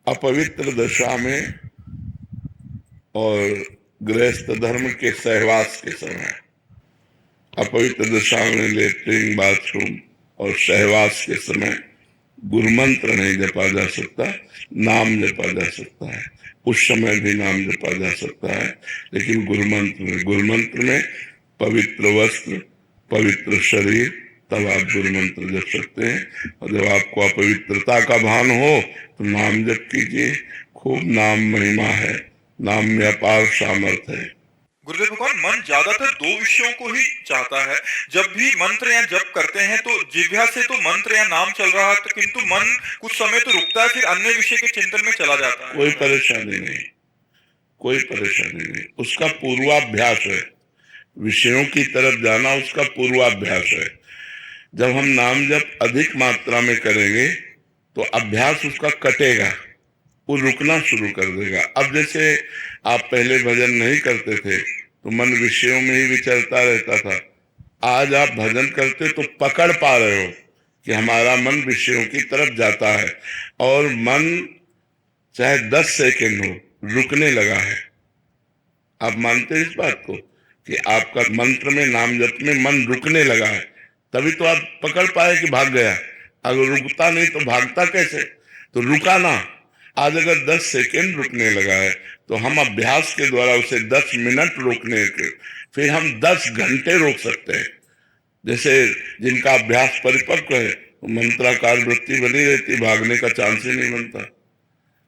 अपवित्र दशा में और गृहस्थ धर्म के सहवास के समय, अपवित्र दशा में लेटरिन बाथरूम और सहवास के समय गुरुमंत्र नहीं जपा जा सकता, नाम जपा जा सकता है। उस समय भी नाम जपा जा सकता है, लेकिन गुरुमंत्र में पवित्र वस्त्र, पवित्र शरीर, तब आप गुरुमंत्र जप सकते हैं। और जब आपको अपवित्रता का भान हो तो नाम जप कीजिए। खूब नाम महिमा है, नाम में अपार सामर्थ्य है। गुरुदेव भगवान, मन ज्यादातर दो विषयों को ही चाहता है। जब भी मंत्र या जप करते हैं तो जिह्वा से तो मंत्र या नाम चल रहा है, तो किंतु मन कुछ समय तो रुकता है, फिर अन्य विषय के चिंतन में चला जाता है। कोई परेशानी नहीं, कोई परेशानी नहीं। उसका पूर्वाभ्यास है, विषयों की तरफ जाना उसका पूर्वाभ्यास है। जब हम नाम जप अधिक मात्रा में करेंगे तो अभ्यास उसका कटेगा, वो रुकना शुरू कर देगा। अब जैसे आप पहले भजन नहीं करते थे तो मन विषयों में ही विचरता रहता था, आज आप भजन करते तो पकड़ पा रहे हो कि हमारा मन विषयों की तरफ जाता है, और मन चाहे 10 सेकंड हो रुकने लगा है। आप मानते हैं इस बात को कि आपका मंत्र में, नाम जप में मन रुकने लगा है? तभी तो आप पकड़ पाए कि भाग गया। अगर रुकता नहीं तो भागता कैसे? तो रुका ना। आज अगर 10 सेकंड रुकने लगा है तो हम अभ्यास के द्वारा उसे 10 मिनट रोकने के, फिर हम 10 घंटे रोक सकते हैं। जैसे जिनका अभ्यास परिपक्व है तो मंत्राकार वृत्ति बनी रहती, भागने का चांस ही नहीं बनता।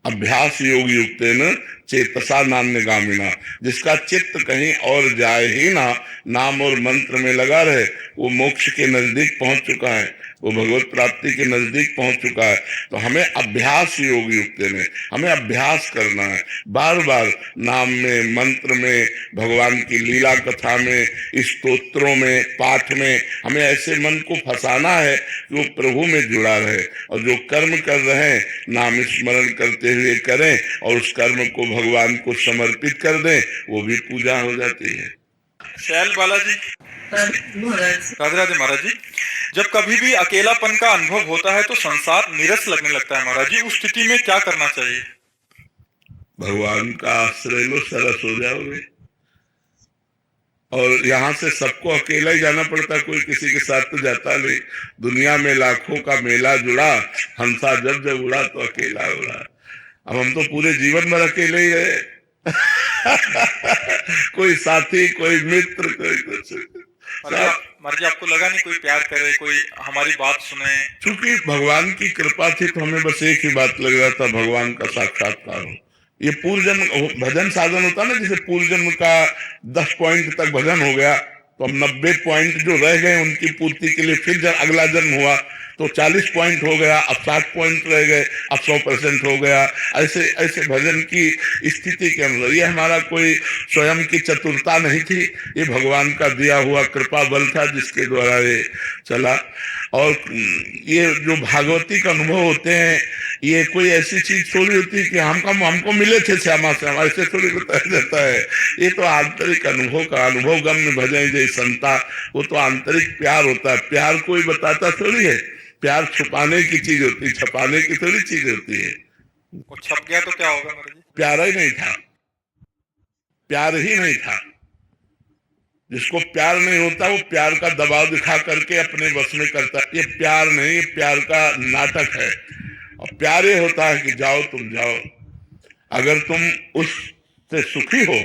अभ्यास योग युक्तेन चेतसा नान्यगामिना, जिसका चित्त कहीं और जाए ही ना, नाम और मंत्र में लगा रहे, वो मोक्ष के नजदीक पहुंच चुका है, वो भगवत प्राप्ति के नजदीक पहुंच चुका है। तो हमें अभ्यास योग युक्तेन, हमें अभ्यास करना है। बार बार नाम में, मंत्र में, भगवान की लीला कथा में, स्तोत्रों में, पाठ में हमें ऐसे मन को फंसाना है कि वो प्रभु में जुड़ा रहे। और जो कर्म कर रहे हैं नाम स्मरण करते हुए करें और उस कर्म को भगवान को समर्पित कर दें, वो भी पूजा हो जाती है। शैल बालाजी, राधे राधे महाराज जी। जब कभी भी अकेलापन का अनुभव होता है तो संसार नीरस लगने लगता है महाराज जी, उस स्थिति में क्या करना चाहिए? भगवान का आश्रय लो, सरस हो जाओगे। और यहाँ से सबको अकेला ही जाना पड़ता, कोई किसी के साथ तो जाता नहीं। दुनिया में लाखों का मेला जुड़ा, हंसा जब जब उड़ा तो अकेला उड़ा। अब हम तो पूरे जीवन भर अकेले ही रहे। कोई साथी, कोई मित्र, कोई कुछ। महाराज जी, आपको लगा नहीं कोई प्यार करे, कोई हमारी बात सुने? चूंकि भगवान की कृपा थी तो हमें बस एक ही बात लग रहा था, भगवान का साक्षात्कार हो। ये पूर्व जन्म भजन साधन होता ना, जैसे पूर्व जन्म का 10 पॉइंट तक भजन हो गया तो अब 90 पॉइंट जो रह गए उनकी पूर्ति के लिए फिर जब अगला जन्म हुआ तो 40 पॉइंट हो गया, अब 60 पॉइंट रह गए, अब 100% हो गया। ऐसे ऐसे भजन की स्थिति के अनुसार, ये हमारा कोई स्वयं की चतुरता नहीं थी, ये भगवान का दिया हुआ कृपा बल था जिसके द्वारा ये चला। और ये जो भागवती का अनुभव होते हैं, ये कोई ऐसी चीज थोड़ी होती है कि हमको मिले थे श्यामा से, हमारे से थोड़ी बताया जाता है। ये तो आंतरिक अनुभव का, अनुभव गम्य भजन जय संता, वो तो आंतरिक प्यार होता है। प्यार कोई बताता थोड़ी है, प्यार छुपाने की चीज होती है, छपाने की थोड़ी चीज होती है। वो छप गया तो क्या होगा महाराज जी? प्यार ही नहीं था, प्यार ही नहीं था। जिसको प्यार नहीं होता वो प्यार का दबाव दिखा करके अपने वश में करता है। ये प्यार नहीं, ये प्यार का नाटक है। और प्यार ये होता है कि जाओ तुम जाओ, अगर तुम उससे सुखी हो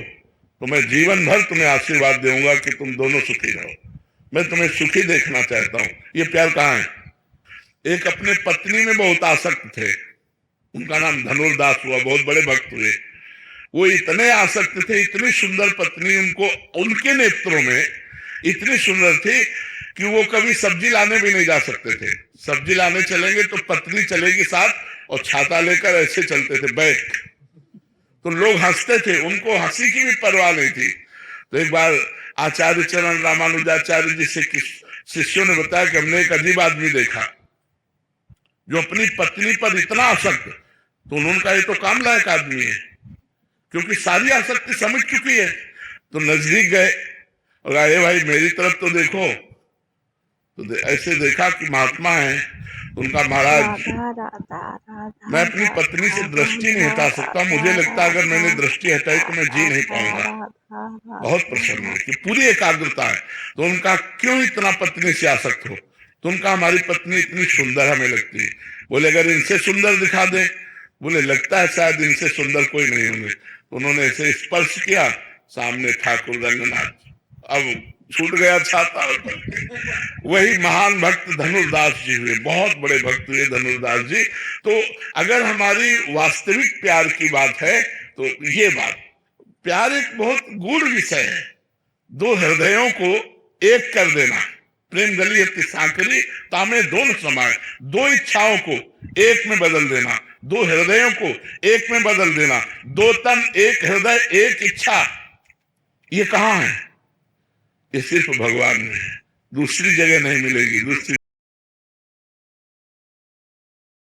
तो मैं जीवन भर तुम्हें आशीर्वाद दूंगा कि तुम दोनों सुखी रहो। मैं तुम्हें सुखी देखना चाहता हूं। ये प्यार कहाँ है? एक अपने पत्नी में बहुत आसक्त थे, उनका नाम धनुर्दास हुआ, बहुत बड़े भक्त हुए। वो इतने आसक्त थे, इतनी सुंदर पत्नी उनको, उनके नेत्रों में इतनी सुंदर थी कि वो कभी सब्जी लाने भी नहीं जा सकते थे। सब्जी लाने चलेंगे तो पत्नी चलेगी साथ और छाता लेकर ऐसे चलते थे बैठ, तो लोग हंसते थे, उनको हंसी की भी परवाह नहीं थी। तो एक बार आचार्य चरण रामानुजाचार्य जी से शिष्यों ने बताया कि हमने एक अजीब आदमी देखा जो अपनी पत्नी पर इतना आसक्त। तो उन्होंने कहा ये तो काम लायक आदमी है, क्योंकि सारी आसक्ति समझ चुकी है। तो नजदीक गए और कहा भाई मेरी तरफ तो देखो। तो ऐसे देखा कि महात्मा है, उनका महाराज, राधा राधा राधा मैं अपनी पत्नी से दृष्टि नहीं हटा सकता, मुझे लगता है अगर मैंने दृष्टि हटाई तो मैं जी नहीं पाऊंगा। बहुत प्रसन्न है कि पूरी एकाग्रता है। तो उनका क्यों इतना पत्नी से आसक्त हो? तो उनका हमारी पत्नी इतनी सुंदर हमें लगती है। बोले अगर इनसे सुंदर दिखा दे, बोले लगता है शायद इनसे सुंदर कोई नहीं होंगे। तो उन्होंने ऐसे स्पर्श किया, सामने ठाकुर रंगनाथ, अब छूट गया छाता। वही महान भक्त धनुर्दास जी हुए, बहुत बड़े भक्त हुए धनुर्दास जी। तो अगर हमारी वास्तविक प्यार की बात है तो ये बात, प्यार एक बहुत गूढ़ विषय है। दो हृदयों को एक कर देना, प्रेम गली की सांकरी तामे दोनों समाए, दो इच्छाओं को एक में बदल देना, दो हृदयों को एक में बदल देना, दो तन एक हृदय एक इच्छा, ये कहाँ है? ये सिर्फ भगवान में है, दूसरी जगह नहीं मिलेगी। दूसरी